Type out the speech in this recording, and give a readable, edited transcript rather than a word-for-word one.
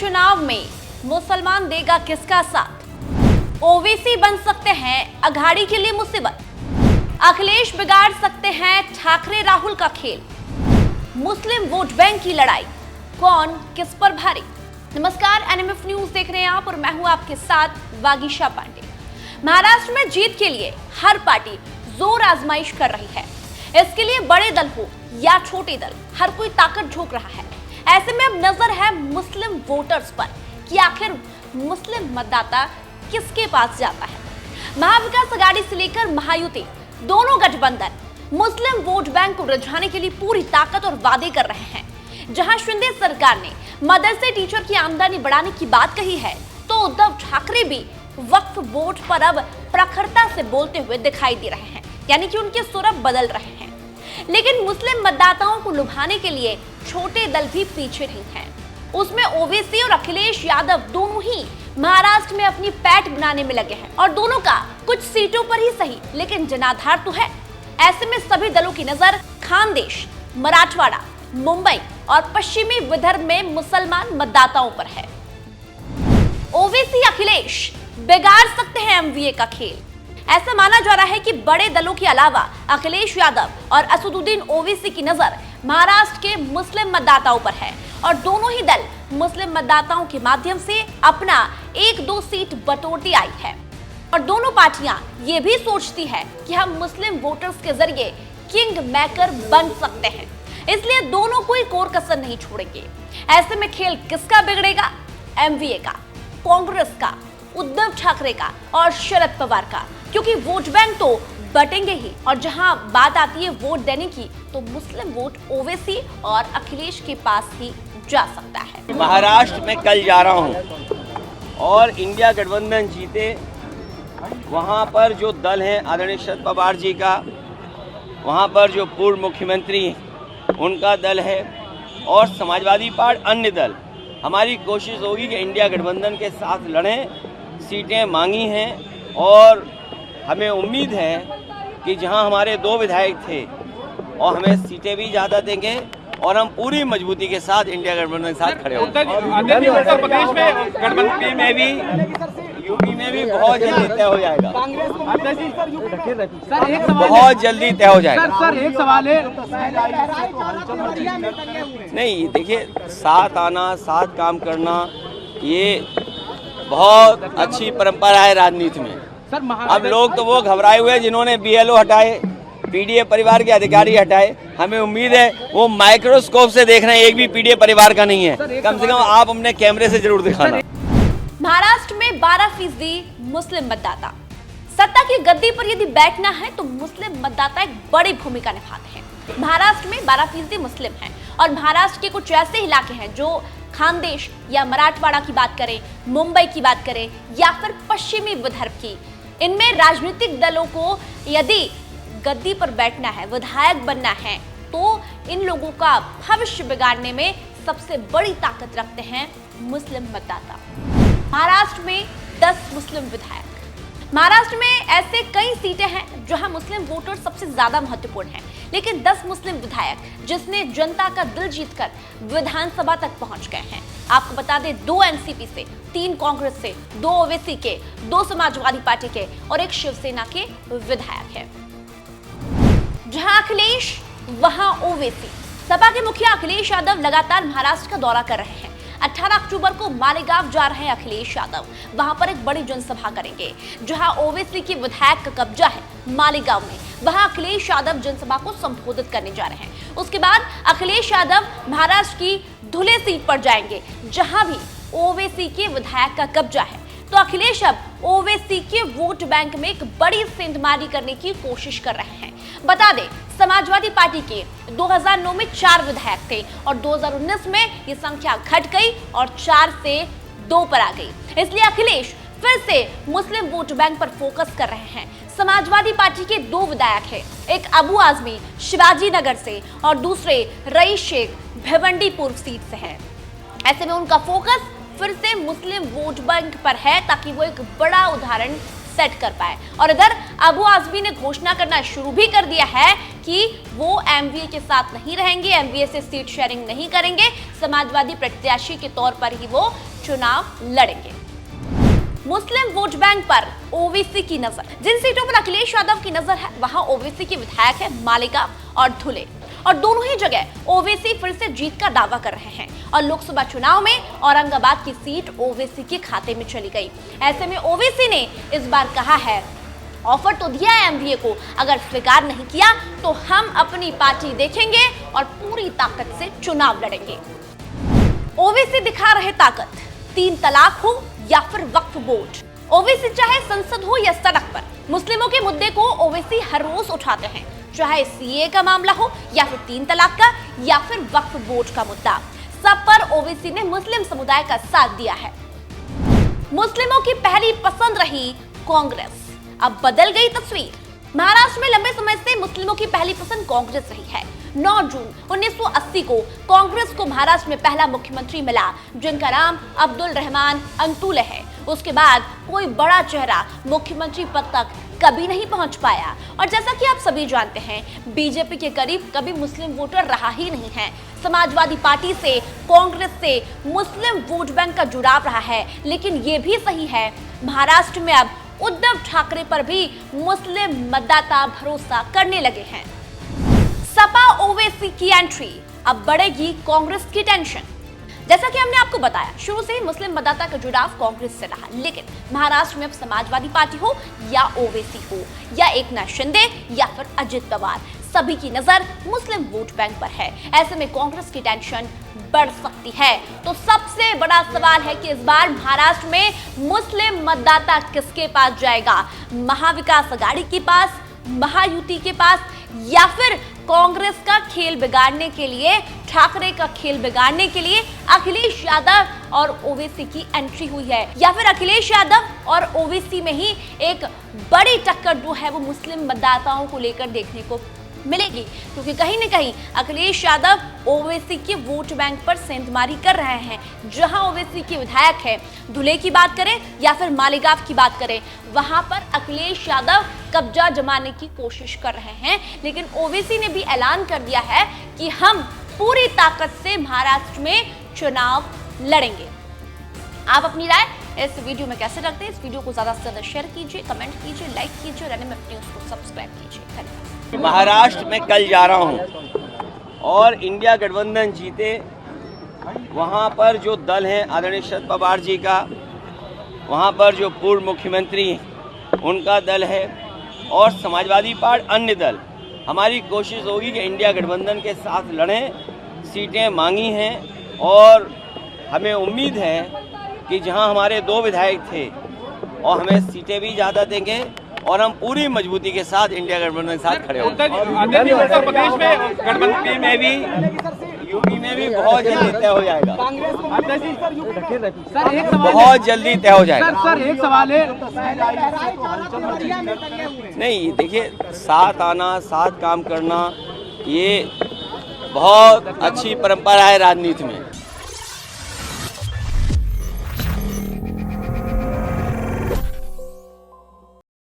चुनाव में मुसलमान देगा किसका साथ? ओवैसी बन सकते हैं अघाड़ी के लिए मुसीबत। अखिलेश बिगाड़ सकते हैं ठाकरे राहुल का खेल। मुस्लिम वोट बैंक की लड़ाई, कौन किस पर भारी? नमस्कार, एनएमएफ न्यूज देख रहे हैं आप और मैं हूं आपके साथ वागीशा पांडे। महाराष्ट्र में जीत के लिए हर पार्टी जोर आजमाइश कर रही है। इसके लिए बड़े दल हो या छोटे दल, हर कोई ताकत झोंक रहा है। ऐसे में अब नजर है मुस्लिम वोटर्स पर कि आखिर मुस्लिम मतदाता किसके पास जाता है। महाविकास अघाड़ी से लेकर महायुति, दोनों गठबंधन मुस्लिम वोट बैंक को रिझाने के लिए पूरी ताकत और वादे कर रहे हैं। जहां शिंदे सरकार ने मदरसे टीचर की आमदनी बढ़ाने की बात कही है, तो उद्धव ठाकरे भी वक्फ बोर्ड पर अब प्रखरता से बोलते हुए दिखाई दे रहे हैं, यानी कि उनके सुर अब बदल रहे हैं। लेकिन मुस्लिम मतदाताओं को लुभाने के लिए छोटे दल भी पीछे नहीं हैं। उसमें ओवैसी और अखिलेश यादव दोनों ही महाराष्ट्र में अपनी पैठ बनाने में लगे हैं और दोनों का कुछ सीटों पर ही सही, लेकिन जनाधार तो है। ऐसे में सभी दलों की नजर खानदेश, मराठवाड़ा, मुंबई और पश्चिमी विदर्भ में मुसलमान मतदाताओं पर है। ओवैसी अखिलेश बिगाड़ सकते हैं एमवीए का खेल। ऐसा माना जा रहा है कि बड़े दलों के अलावा अखिलेश यादव और असदुद्दीन ओवैसी की नजर महाराष्ट्र के मुस्लिम मतदाताओं पर है और दोनों ही दल मुस्लिम मतदाताओं के माध्यम से अपना 1-2 सीट बटोरती आई है। और दोनों पार्टियां ये भी सोचती है कि हम मुस्लिम वोटर्स के जरिए किंग मेकर बन सकते हैं, इसलिए दोनों कोई कोर कसर नहीं छोड़ेंगे। ऐसे में खेल किसका बिगड़ेगा? एमवीए का, कांग्रेस का, उद्धव ठाकरे का और शरद पवार का, क्योंकि वोट बैंक तो बटेंगे ही। और जहां बात आती है वोट देने की, तो मुस्लिम वोट ओवैसी और अखिलेश के पास ही जा सकता है। महाराष्ट्र में कल जा रहा हूं और इंडिया गठबंधन जीते, वहां पर जो दल है आदरणीय शरद पवार जी का, वहां पर जो पूर्व मुख्यमंत्री उनका दल है और समाजवादी पार्टी, अन्य दल, हमारी कोशिश होगी कि इंडिया गठबंधन के साथ लड़ें। सीटें मांगी हैं और हमें उम्मीद है कि जहां हमारे 2 विधायक थे और हमें सीटें भी ज़्यादा देंगे और हम पूरी मजबूती के साथ इंडिया गठबंधन के साथ खड़े होंगे। उत्तर प्रदेश में गठबंधन में भी, यूपी में भी बहुत जल्दी तय हो जाएगा। बहुत जल्दी तय हो जाएगा। सर एक सवाल है, नहीं देखिए, साथ आना, साथ काम करना, ये बहुत अच्छी परंपरा है राजनीति में। अब लोग तो वो घबराए हुए जिन्होंने बीएलओ हटाए, पीडीए परिवार के अधिकारी हटाए। हमें उम्मीद है वो माइक्रोस्कोप से देख रहे हैं, एक भी पीडीए परिवार का नहीं है। कम से कम आप अपने कैमरे से जरूर दिखाना। महाराष्ट्र में 12% मुस्लिम मतदाता। सत्ता की गद्दी पर यदि बैठना है तो मुस्लिम मतदाता एक बड़ी भूमिका निभाते हैं। महाराष्ट्र में 12% मुस्लिम हैं और महाराष्ट्र के कुछ ऐसे इलाके हैं जो खानदेश या मराठवाड़ा की बात करें, मुंबई की बात करें या फिर पश्चिमी विदर्भ की, इनमें राजनीतिक दलों को यदि गद्दी पर बैठना है, विधायक बनना है, तो इन लोगों का भविष्य बिगाड़ने में सबसे बड़ी ताकत रखते हैं मुस्लिम मतदाता। महाराष्ट्र में 10 मुस्लिम विधायक। महाराष्ट्र में ऐसे कई सीटें हैं जहां मुस्लिम वोटर सबसे ज्यादा महत्वपूर्ण हैं, लेकिन 10 मुस्लिम विधायक जिसने जनता का दिल जीतकर विधानसभा तक पहुंच गए हैं। आपको बता दें, 2 एनसीपी से, 3 कांग्रेस से, 2 ओवैसी के, 2 समाजवादी पार्टी के और 1 शिवसेना के विधायक हैं। जहां अखिलेश वहां ओवैसी। सपा के मुखिया अखिलेश यादव लगातार महाराष्ट्र का दौरा कर रहे हैं। 18 अक्टूबर को मालेगांव जा रहे हैं अखिलेश यादव। वहां पर एक बड़ी जनसभा करेंगे। जहां ओवैसी की विधायक का कब्जा है मालेगांव में, वहां अखिलेश यादव जनसभा को संबोधित करने जा रहे हैं। उसके बाद अखिलेश यादव महाराष्ट्र की धुले सीट पर जाएंगे, जहां भी ओवैसी के विधायक का कब्जा है। तो अखिलेश अब ओवैसी के वोट बैंक में एक बड़ी सेंधमारी करने की कोशिश कर रहे हैं। बता दें, समाजवादी पार्टी के 2009 में 4 विधायक थे और 2019 में ये संख्या घट गई और 4 से 2 पर आ गई। इसलिए अखिलेश फिर से मुस्लिम वोट बैंक पर फोकस कर रहे हैं। समाजवादी पार्टी के 2 विधायक हैं, एक अबू आजमी शिवाजी नगर से और दूसरे रईस शेख भिवंडी पूर्व सीट से है। ऐसे में उनका फोकस फिर से मुस्लिम वोट बैंक पर है ताकि वो एक बड़ा उदाहरण सेट कर पाए। और इधर अबू आजमी ने घोषणा करना शुरू भी कर दिया है कि वो एमवीए के साथ नहीं रहेंगे, एमवीए से सीट शेयरिंग नहीं करेंगे, समाजवादी प्रत्याशी के तौर पर ही वो चुनाव लड़ेंगे। मुस्लिम वोट बैंक पर ओवैसी की नजर। जिन सीटों पर अखिलेश यादव की नजर है वहां ओवैसी के विधायक है मालेगांव और धुले, और दोनों ही जगह ओवैसी फिर से जीत का दावा कर रहे हैं। और लोकसभा चुनाव में औरंगाबाद की सीट ओवैसी के खाते में चली गई। ऐसे में ओवैसी ने इस बार कहा है, ऑफर तो दिया है एमवीए को, अगर स्वीकार नहीं किया तो हम अपनी पार्टी देखेंगे और पूरी ताकत से चुनाव लड़ेंगे। ओवैसी दिखा रहे ताकत, 3 तलाक हो या फिर वक्फ बोर्ड। ओवैसी चाहे संसद हो या सड़क पर, मुस्लिमों के मुद्दे को ओवैसी हर रोज उठाते हैं, चाहे सीए का मामला हो या फिर 3 तलाक का या फिर वक्फ बोर्ड का मुद्दा। सब पर ओवैसी ने मुस्लिम समुदाय का साथ दिया है। मुस्लिमों की पहली पसंद रही कांग्रेस, अब बदल गई तस्वीर। महाराष्ट्र में लंबे समय से मुस्लिमों की पहली पसंद कांग्रेस रही है। 9 जून 1980 को कांग्रेस को महाराष्ट्र में पहला मुख्यमंत्री मिला, जिनका नाम अब्दुल रहमान अंतुले है। उसके बाद कोई बड़ा चेहरा मुख्यमंत्री पद तक कभी नहीं पहुंच पाया। और जैसा कि आप सभी जानते हैं, बीजेपी के करीब कभी मुस्लिम वोटर रहा ही नहीं है। समाजवादी पार्टी से, कांग्रेस से मुस्लिम वोट बैंक का जुड़ाव रहा है। लेकिन ये भी सही है, महाराष्ट्र में अब उद्धव ठाकरे पर भी मुस्लिम मतदाता भरोसा करने लगे हैं। सपा ओवैसी की एंट्री, अब बढ़ेगी कांग्रेस की टेंशन। जैसा कि हमने आपको बताया, शुरू से ही मुस्लिम मतदाता का जुड़ाव कांग्रेस से रहा, लेकिन महाराष्ट्र में अब समाजवादी पार्टी हो या ओवैसी हो या एकनाथ शिंदे या फिर अजित पवार, सभी की नजर मुस्लिम वोट बैंक पर है। ऐसे में कांग्रेस की टेंशन बढ़ सकती है। तो सबसे बड़ा सवाल है कि इस बार महाराष्ट्र में मुस्लिम मतदाता किसके पास जाएगा? महाविकास आघाड़ी के पास, महायुति के पास, या फिर कांग्रेस का खेल बिगाड़ने के लिए, ठाकरे का खेल बिगाड़ने के लिए अखिलेश यादव और ओवैसी की एंट्री हुई है, या फिर अखिलेश यादव और ओवैसी में ही एक बड़ी टक्कर जो है वो मुस्लिम मतदाताओं को लेकर देखने को मिलेगी। क्योंकि कहीं न कहीं अखिलेश यादव ओवैसी के वोट बैंक पर सेंधमारी कर रहे हैं। जहां ओवैसी के विधायक है, धुले की बात करें या फिर मालेगांव की बात करें, वहां पर अखिलेश यादव कब्जा जमाने की कोशिश कर रहे हैं। लेकिन ओवैसी ने भी ऐलान कर दिया है कि हम पूरी ताकत से महाराष्ट्र में चुनाव लड़ेंगे। आप अपनी राय इस वीडियो में कैसे रखते हैं? इस वीडियो को ज्यादा से ज्यादा शेयर कीजिए, कमेंट कीजिए, लाइक कीजिए, और में न्यूज़ को सब्सक्राइब कीजिए। धन्यवाद। महाराष्ट्र में कल जा रहा हूं और इंडिया गठबंधन जीते, वहां पर जो दल है आदरणीय शरद पवार जी का, वहां पर जो पूर्व मुख्यमंत्री उनका दल है और समाजवादी पार्टी अन्य दल, हमारी कोशिश होगी कि इंडिया गठबंधन के साथ लड़ें। सीटें मांगी हैं और हमें उम्मीद है कि जहां हमारे 2 विधायक थे और हमें सीटें भी ज़्यादा देंगे और हम पूरी मजबूती के साथ इंडिया गठबंधन के साथ खड़े होंगे। उत्तर प्रदेश में गठबंधन में भी, यूपी में भी बहुत जल्दी तय हो जाएगा। सर एक सवाल, बहुत जल्दी तय हो जाएगा। सर एक सवाल है, नहीं देखिए, साथ आना, साथ काम करना, ये बहुत अच्छी परंपरा है राजनीति में।